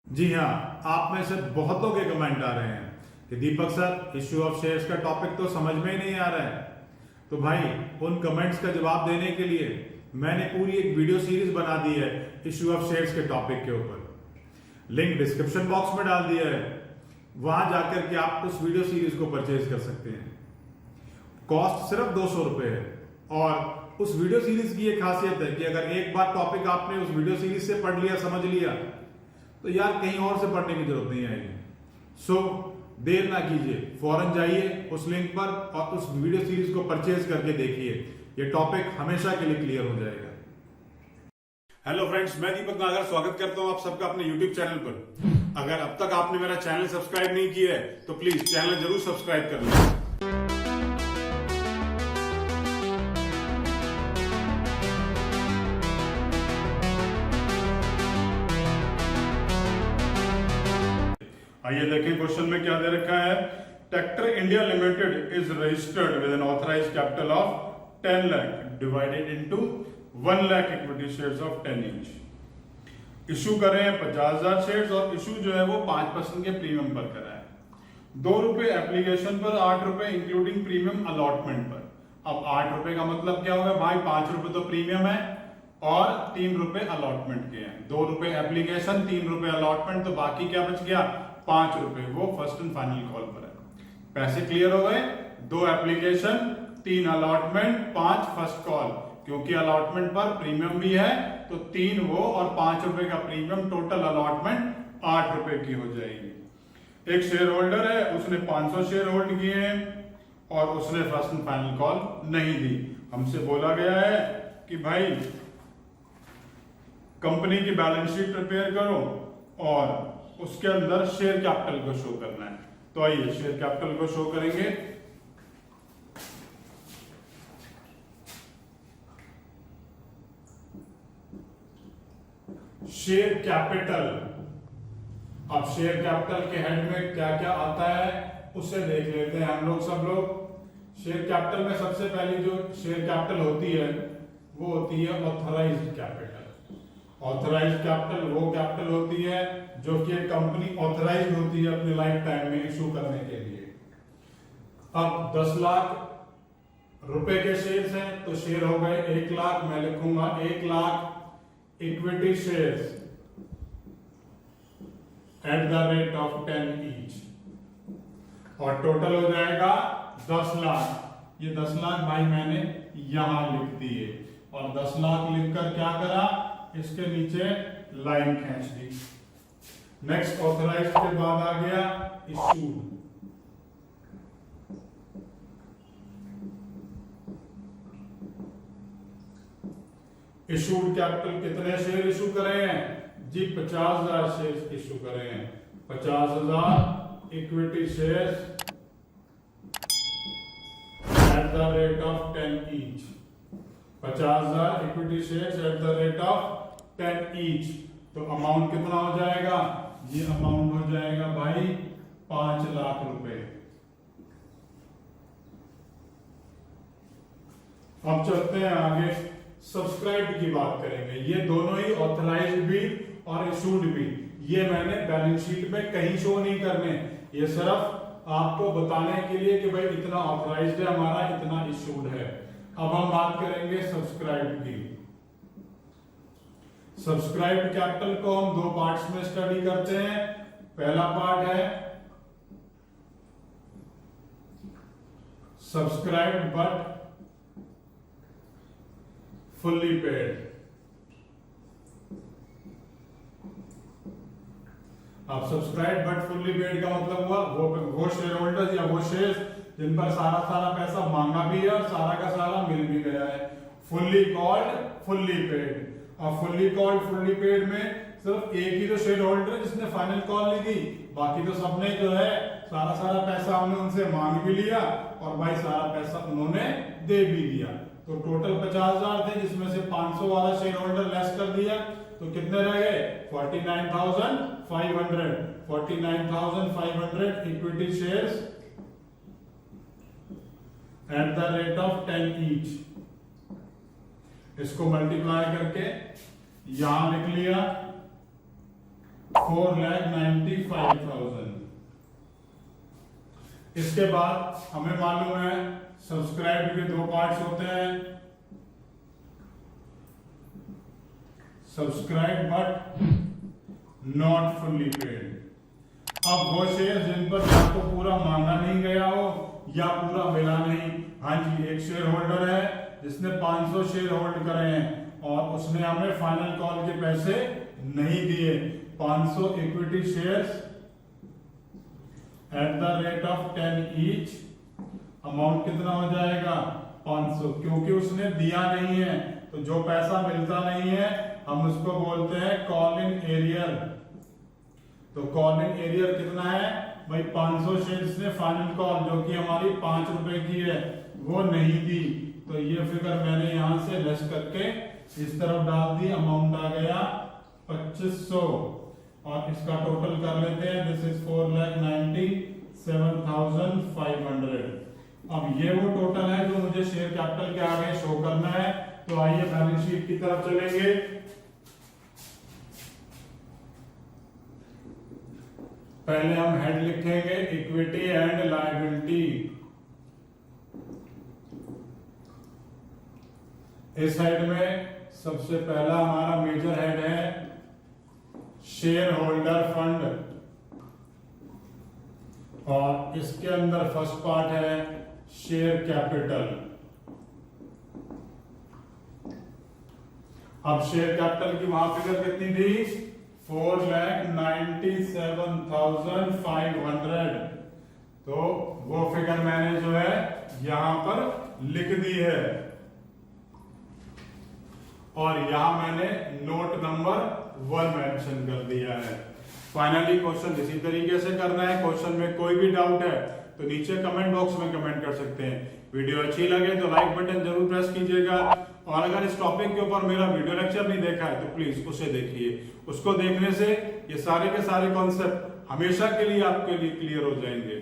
जी हाँ, आप में से बहुतों के कमेंट आ रहे हैं कि दीपक सर इश्यू ऑफ शेयर्स का टॉपिक तो समझ में ही नहीं आ रहा है। तो भाई उन कमेंट्स का जवाब देने के लिए मैंने पूरी एक वीडियो सीरीज बना दी है इश्यू ऑफ शेयर्स के टॉपिक के ऊपर। लिंक डिस्क्रिप्शन बॉक्स में डाल दिया है, वहां जाकर के आप उस वीडियो सीरीज को परचेज कर सकते हैं। कॉस्ट सिर्फ 200 रुपए है। और उस वीडियो सीरीज की एक खासियत है कि अगर एक बार टॉपिक आपने उस वीडियो सीरीज से पढ़ लिया, समझ लिया, तो यार कहीं और से पढ़ने की जरूरत नहीं आएगी। सो देर ना कीजिए, फौरन जाइए उस लिंक पर और उस वीडियो सीरीज को परचेज करके देखिए। ये टॉपिक हमेशा के लिए क्लियर हो जाएगा। हेलो फ्रेंड्स, मैं दीपक नागर स्वागत करता हूं आप सबका अपने यूट्यूब चैनल पर। अगर अब तक आपने मेरा चैनल सब्सक्राइब नहीं किया है तो प्लीज चैनल जरूर सब्सक्राइब कर लें। आइए देखें क्वेश्चन में क्या दे रखा है। Tractor India limited is registered with N authorised capital of 10 lakh divided into 1 lakh equity shares of 10 each. Issue कर रहे हैं 50,000 शेयर्स और इशू जो है वो 5% के प्रीमियम पर करा है। 2 रुपए एप्लीकेशन पर, 8 रुपए इंक्लूडिंग प्रीमियम अलॉटमेंट पर। अब 8 रुपए का मतलब क्या होगा भाई? 5 रुपए तो प्रीमियम है और 3 रुपए अलॉटमेंट के हैं। 2 रुपए एप्लीकेशन, 3 रुपए अलॉटमेंट, तो बाकी क्या बच गया? 5 रुपए। वो फर्स्ट एंड फाइनल कॉल पर है। पैसे क्लियर हो गए। 2 एप्लीकेशन, 3 अलॉटमेंट, 5 फर्स्ट कॉल। क्योंकि अलॉटमेंट पर प्रीमियम भी है तो 3 वो और 5 रुपए का प्रीमियम, टोटल अलॉटमेंट 8 रुपए की हो जाएगी। एक शेयर होल्डर है, उसने 500 शेयर होल्ड किए हैं और उसने फर्स्ट एंड फाइनल कॉल नहीं दी। हमसे बोला गया है कि भाई कंपनी की बैलेंस शीट प्रिपेयर करो और उसके अंदर शेयर कैपिटल को शो करना है। तो आइए शेयर कैपिटल को शो करेंगे। Share capital. अब शेयर कैपिटल के हेड में क्या क्या आता है उसे देख लेते हैं हम लोग सब लोग। शेयर कैपिटल में सबसे पहली जो शेयर कैपिटल होती है वो होती है ऑथराइज्ड कैपिटल। ऑथराइज्ड कैपिटल वो कैपिटल होती है जो कि एक कंपनी ऑथराइज होती है अपने लाइफ टाइम में इशू करने के लिए। अब 10 लाख रुपए के शेयर्स हैं तो शेयर हो गए 1 लाख। मैं लिखूंगा 1 lakh equity shares at the rate of 10 each और टोटल हो जाएगा 10 लाख। ये 10 लाख भाई मैंने यहां लिख दिए और 10 लाख लिखकर क्या करा, इसके नीचे लाइन खींच दी। नेक्स्ट ऑथराइज्ड के बाद आ गया इशूड। इशूड कैपिटल कितने शेयर इशू करे हैं जी? 50,000 शेयर इशू करे हैं। 50,000 equity shares at the rate of 10 each. 50,000 equity shares at the rate of 10 each. तो अमाउंट कितना हो जाएगा? ये अमाउंट हो जाएगा भाई 5 लाख रुपए। अब चलते हैं आगे, सब्सक्राइब्ड की बात करेंगे। ये दोनों ही ऑथराइज्ड भी और इशूड भी, ये मैंने बैलेंस शीट में कहीं शो नहीं करने, ये सिर्फ आपको बताने के लिए कि भाई इतना ऑथराइज्ड है हमारा, इतना इशूड है। अब हम बात करेंगे सब्सक्राइब्ड की। सब्सक्राइब्ड कैपिटल को हम 2 पार्ट्स में स्टडी करते हैं। पहला पार्ट है सब्सक्राइब्ड बट फुल्ली पेड। अब सब्सक्राइब बट फुल्ली पेड का मतलब हुआ वो शेयर होल्डर्स या वो शेयर्स जिन पर सारा पैसा मांगा भी है और सारा का सारा मिल भी गया है। Fully called, fully paid. और फुल्ली कॉल्ड, फुल्ली पेड में सिर्फ एक ही जो शेयर होल्डर है जिसने फाइनल कॉल ली थी, बाकी तो सबने जो है सारा पैसा हमने उनसे मांग भी लिया और भाई सारा पैसा उन्होंने दे भी दिया। तो टोटल 50,000 थे जिसमें से 500 वाला शेयर होल्डर लेस कर दिया तो कितने रह गए? 49,500। 49,500 equity shares at the rate of 10 each. इसको मल्टीप्लाई करके यहां लिख लिया 4,95,000। इसके बाद हमें मालूम है सब्सक्राइब के दो पार्ट्स होते हैं, subscribe but not fully paid. अब वो शेयर जिन पर आपको पूरा मांगा नहीं गया हो या पूरा मिला नहीं, हाँ जी, एक शेयर होल्डर है जिसने 500 शेयर होल्ड करे हैं और उसने हमें फाइनल कॉल के पैसे नहीं दिए। 500 equity shares at the rate of 10 each, amount कितना हो जाएगा 500, क्योंकि उसने दिया नहीं है तो जो पैसा मिलता नहीं है हम उसको बोलते हैं कॉल इन एरियर। तो कॉल इन एरियर कितना है भाई, 500 शेयर्स ने फाइनल कॉल जो कि हमारी 5 रुपए की है वो नहीं दी, तो ये फिगर मैंने यहां से लेस करके इस तरफ डाल दी, अमाउंट आ गया 2500 और इसका टोटल कर लेते हैं, दिस इज 4,97,500। अब ये वो टोटल है जो मुझे शेयर कैपिटल के आगे शो करना है। तो आइए बैलेंस शीट की तरफ चलेंगे। पहले हम हेड लिखेंगे इक्विटी एंड लायबिलिटी। इस हेड में सबसे पहला हमारा मेजर हेड है शेयर होल्डर फंड और इसके अंदर फर्स्ट पार्ट है शेयर कैपिटल। अब शेयर कैपिटल की वहां फिगर कितनी थी 4,97,500, तो वो फिगर मैंने जो है यहां पर लिख दी है और यहां मैंने नोट नंबर 1 मेंशन कर दिया है। फाइनली क्वेश्चन इसी तरीके से करना है। क्वेश्चन में कोई भी डाउट है तो नीचे कमेंट बॉक्स में कमेंट कर सकते हैं। वीडियो अच्छी लगे तो लाइक बटन जरूर प्रेस कीजिएगा और अगर इस टॉपिक के ऊपर मेरा वीडियो लेक्चर नहीं देखा है तो प्लीज उसे देखिए। उसको देखने से ये सारे के सारे कॉन्सेप्ट हमेशा के लिए आपके लिए क्लियर हो जाएंगे।